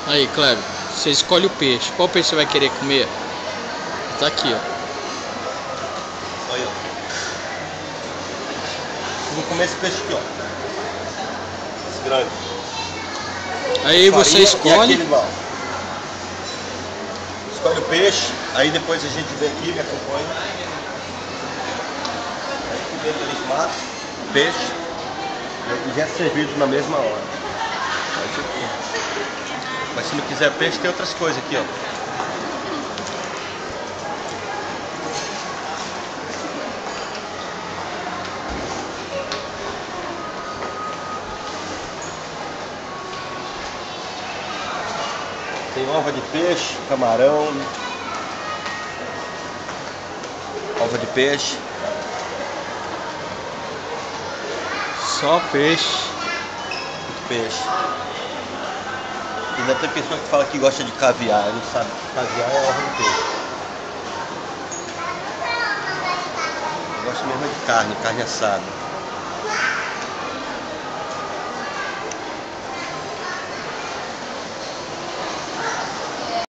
Aí, Cleber, você escolhe o peixe. Qual peixe você vai querer comer? Tá aqui, ó. Olha, ó. Vou comer esse peixe aqui, ó. Esse grande. Aí você escolhe. Escolhe o peixe, aí depois a gente vem aqui, me acompanha. Aí aqui dentro eles matam o peixe e já é servido na mesma hora. Mas se não quiser peixe, tem outras coisas aqui, ó. Tem ova de peixe, camarão, ova de peixe. Só peixe. Muito peixe. Ainda tem pessoa que fala que gosta de caviar, não sabe que caviar é ova de peixe. Eu gosto mesmo de carne assada.